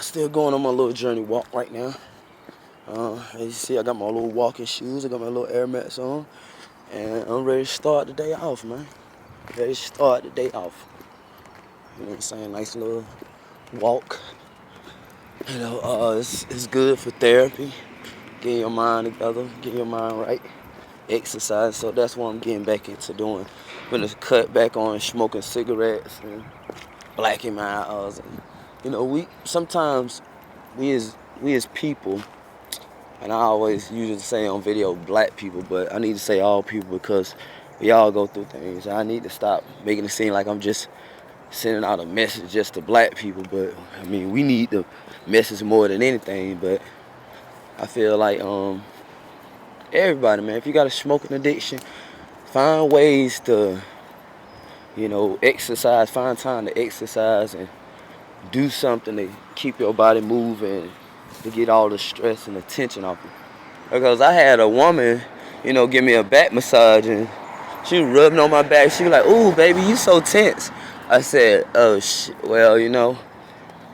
Still going on my little journey walk right now. As you see, I got my little walking shoes. I got my little Air Max on. And I'm ready to start the day off, man. Ready to start the day off. You know what I'm saying? Nice little walk. You know, it's good for therapy. Getting your mind together, getting your mind right. Exercise, so that's what I'm getting back into doing. I'm gonna cut back on smoking cigarettes and blacking my eyes. And, you know, we as people, and I always usually say on video black people, but I need to say all people because we all go through things. I need to stop making it seem like I'm just sending out a message just to black people, but I mean we need the message more than anything. But I feel like everybody, man, if you got a smoking addiction, find ways to, you know, exercise, find time to exercise and do something to keep your body moving, to get all the stress and the tension off you. Because I had a woman, you know, give me a back massage and she was rubbing on my back. She was like, "Ooh, baby, you so tense." I said, "Oh, well, you know,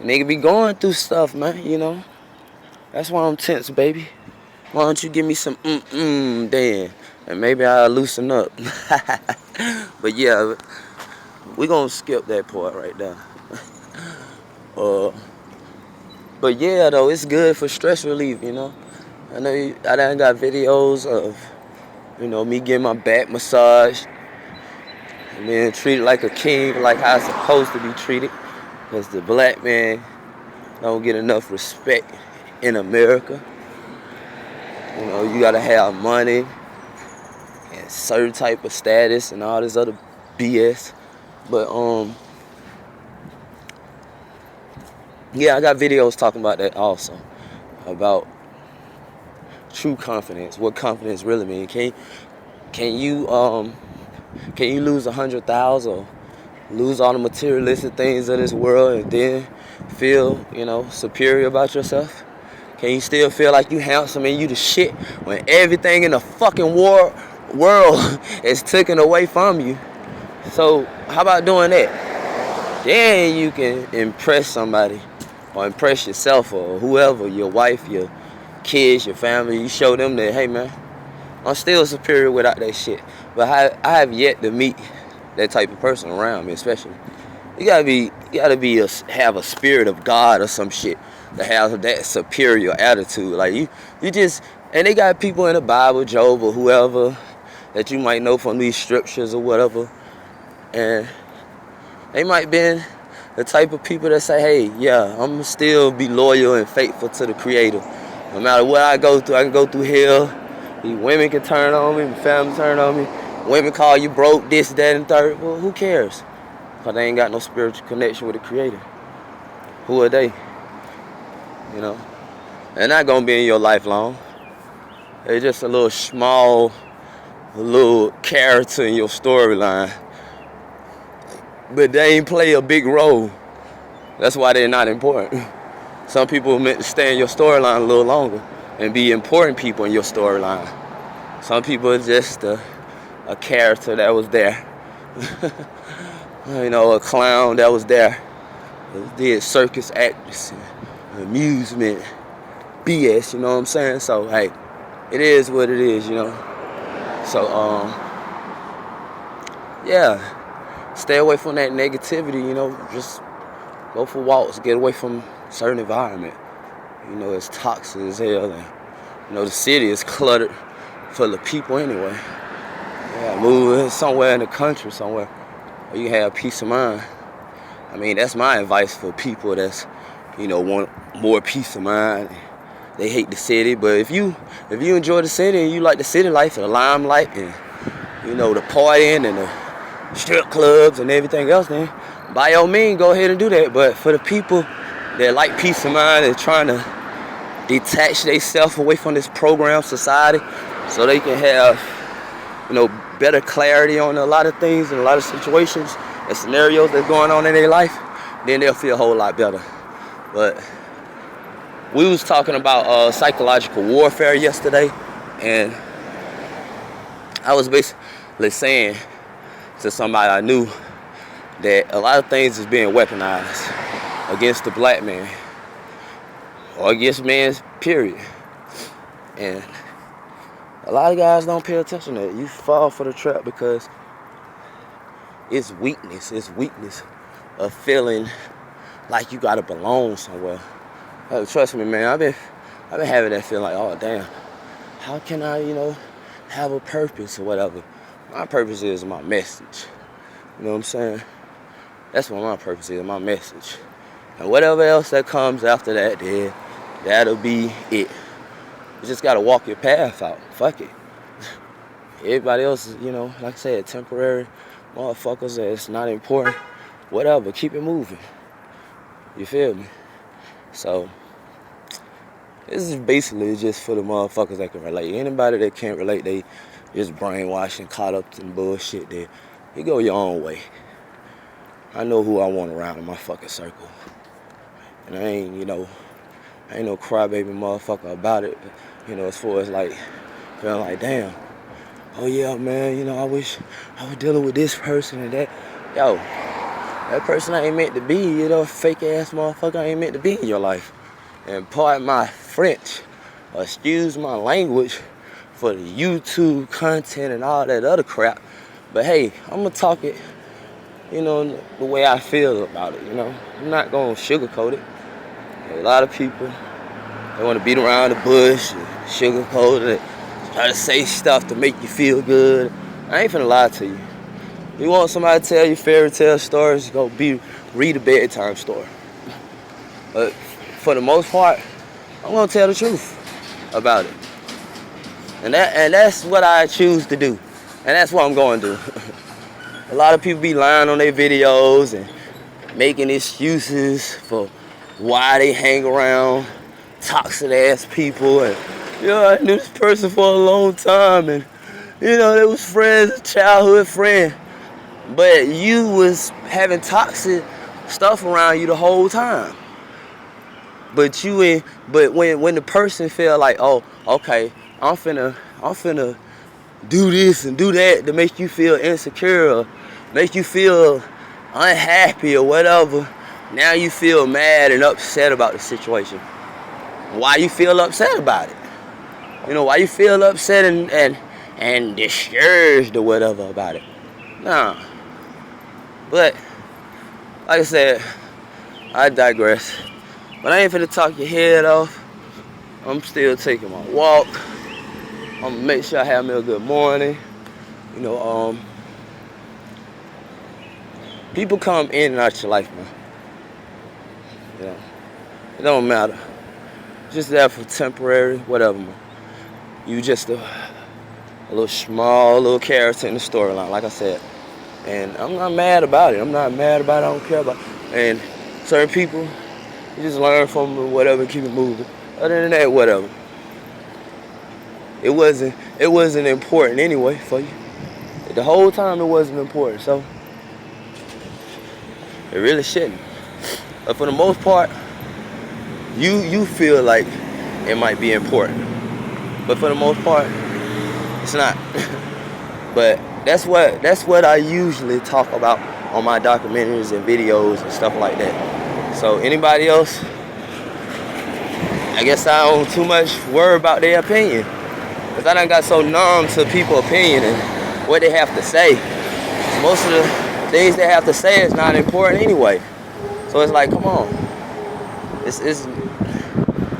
nigga be going through stuff, man, you know. That's why I'm tense, baby. Why don't you give me some then? And maybe I'll loosen up." But yeah, we gonna skip that part right there. But yeah, though, it's good for stress relief, you know. I know I done got videos of, you know, me getting my back massaged and being treated like a king, like how it's supposed to be treated. Because the black man don't get enough respect in America. You know, you gotta have money and certain type of status and all this other BS. But yeah, I got videos talking about that also, about true confidence, what confidence really means. Can you lose 100,000 or lose all the materialistic things of this world and then feel, you know, superior about yourself? Can you still feel like you handsome and you the shit when everything in the fucking world is taken away from you? So how about doing that? Then you can impress somebody or impress yourself or whoever, your wife, your kids, your family. You show them that, hey man, I'm still superior without that shit. But I have yet to meet that type of person around me, especially. You gotta have a spirit of God or some shit to have that superior attitude. Like you just, and they got people in the Bible, Job or whoever, that you might know from these scriptures or whatever, and they might be the type of people that say, hey, yeah, I'm gonna still be loyal and faithful to the Creator. No matter what I go through, I can go through hell. These women can turn on me, my family turn on me. Women call you broke, this, that, and third. Well, who cares? Because they ain't got no spiritual connection with the Creator. Who are they? You know? They're not going to be in your life long. They're just a little character in your storyline. But they ain't play a big role. That's why they're not important. Some people are meant to stay in your storyline a little longer and be important people in your storyline. Some people are just a character that was there. You know, a clown that was there. Did circus acts, amusement, BS, you know what I'm saying? So, hey, it is what it is, you know? So, yeah, stay away from that negativity, you know? Just go for walks, get away from certain environment. You know, it's toxic as hell, and, you know, the city is cluttered full of people anyway. Yeah, move somewhere in the country somewhere where you have peace of mind. I mean, that's my advice for people that's, you know, want more peace of mind. They hate the city, but if you enjoy the city and you like the city life and the limelight and, you know, the partying and the strip clubs and everything else, then by all means go ahead and do that. But for the people that like peace of mind and trying to detach themselves away from this program society so they can have, you know, better clarity on a lot of things and a lot of situations and scenarios that's going on in their life, then they'll feel a whole lot better. But we was talking about psychological warfare yesterday, and I was basically saying to somebody I knew that a lot of things is being weaponized against the black man. or against men, period. And a lot of guys don't pay attention to it. You fall for the trap because it's weakness. It's weakness of feeling like you gotta belong somewhere. Trust me, man. I've been having that feeling like, oh damn, how can I, have a purpose or whatever? My purpose is my message. You know what I'm saying? That's what my purpose is, my message. And whatever else that comes after that, then that'll be it. You just gotta walk your path out. Fuck it. Everybody else is, like I said, temporary motherfuckers that it's not important. Whatever, keep it moving. You feel me? So, this is basically just for the motherfuckers that can relate. Anybody that can't relate, they just brainwashed and caught up in bullshit there. You go your own way. I know who I want around in my fucking circle. And I ain't no crybaby motherfucker about it. As far as like, feeling like, damn, oh yeah, man, I wish I was dealing with this person and that. Yo, that person I ain't meant to be, fake ass motherfucker I ain't meant to be in your life. And pardon my French, or excuse my language for the YouTube content and all that other crap. But hey, I'm gonna talk it, the way I feel about it, I'm not gonna sugarcoat it. A lot of people, they wanna beat around the bush and sugarcoat it, try to say stuff to make you feel good. I ain't finna lie to you. You want somebody to tell you fairy tale stories, go read a bedtime story. But for the most part, I'm gonna tell the truth about it. And that's what I choose to do. And that's what I'm going to do. A lot of people be lying on their videos and making excuses for why they hang around toxic ass people. And I knew this person for a long time, and they was friends, childhood friend. But you was having toxic stuff around you the whole time. But when the person feel like, oh, okay, I'm finna do this and do that to make you feel insecure or make you feel unhappy or whatever, now you feel mad and upset about the situation. Why you feel upset about it? Why you feel upset and discouraged or whatever about it? Nah. But, like I said, I digress. But I ain't finna talk your head off. I'm still taking my walk. I'm gonna make sure I have me a good morning. People come in and out your life, man. It don't matter. Just there for temporary, whatever, man. You just a little character in the storyline, like I said. And I'm not mad about it. I don't care about it. And certain people, you just learn from them, whatever, keep it moving. Other than that, whatever. It wasn't important anyway for you. The whole time it wasn't important, so it really shouldn't. But for the most part, you feel like it might be important. But for the most part, it's not. But that's what I usually talk about on my documentaries and videos and stuff like that. So anybody else, I guess I don't too much worry about their opinion. Because I done got so numb to people's opinion and what they have to say. Most of the things they have to say is not important anyway. So it's like, come on.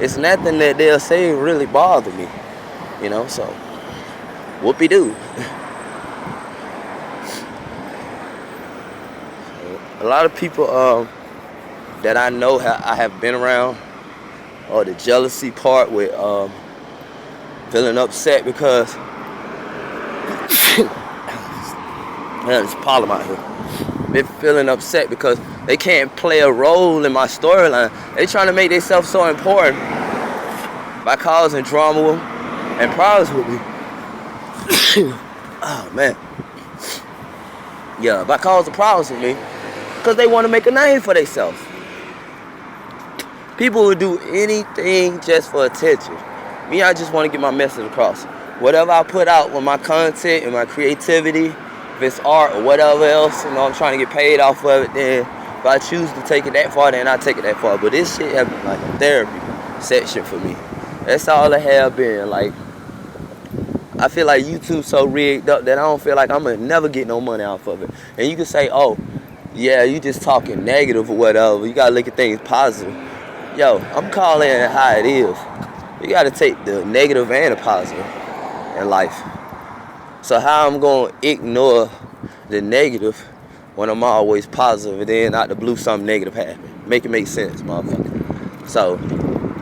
It's nothing that they'll say really bother me. So whoopee-doo. A lot of people that I know I have been around, or the jealousy part with feeling upset because there's a problem out here. They're feeling upset because they can't play a role in my storyline. They trying to make themselves so important by causing drama and problems with me. Oh man. Yeah, by causing problems with me because they want to make a name for themselves. People will do anything just for attention. Me, I just want to get my message across. Whatever I put out with my content and my creativity, if it's art or whatever else, I'm trying to get paid off of it, then if I choose to take it that far, then I take it that far. But this shit has been like therapy. section for me. That's all it have been. Like, I feel like YouTube so rigged up that I don't feel like I'm gonna never get no money off of it. And you can say, oh, yeah, you just talking negative or whatever. You gotta look at things positive. Yo, I'm calling it how it is. You gotta take the negative and the positive in life. So how I'm gonna ignore the negative when I'm always positive and then out the blue something negative happen? Make it make sense, motherfucker. So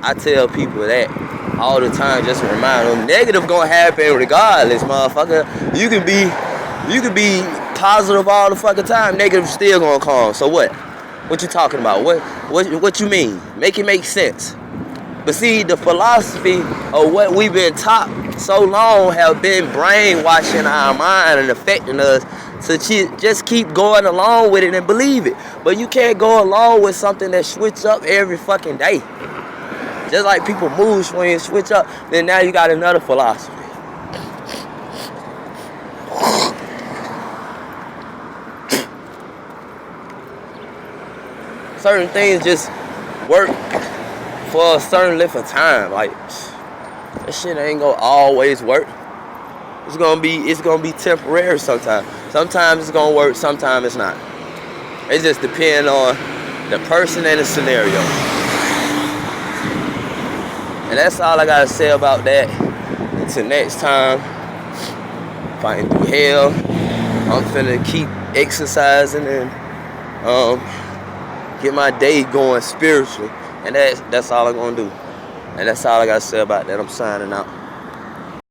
I tell people that all the time, just to remind them, negative gonna happen regardless, motherfucker. You can be positive all the fucking time, negative still gonna come. So what? What you talking about? What you mean? Make it make sense. But see, the philosophy of what we've been taught so long have been brainwashing our mind and affecting us to just keep going along with it and believe it. But you can't go along with something that switch up every fucking day. Just like people move swing, switch up, then now you got another philosophy. Certain things just work for a certain length of time. Like, that shit ain't gonna always work. It's gonna be temporary sometimes. Sometimes it's gonna work, sometimes it's not. It just depends on the person and the scenario. And that's all I gotta say about that. Until next time, fighting through hell, I'm finna keep exercising and get my day going spiritually. And that's all I'm gonna do. And that's all I gotta say about that. I'm signing out.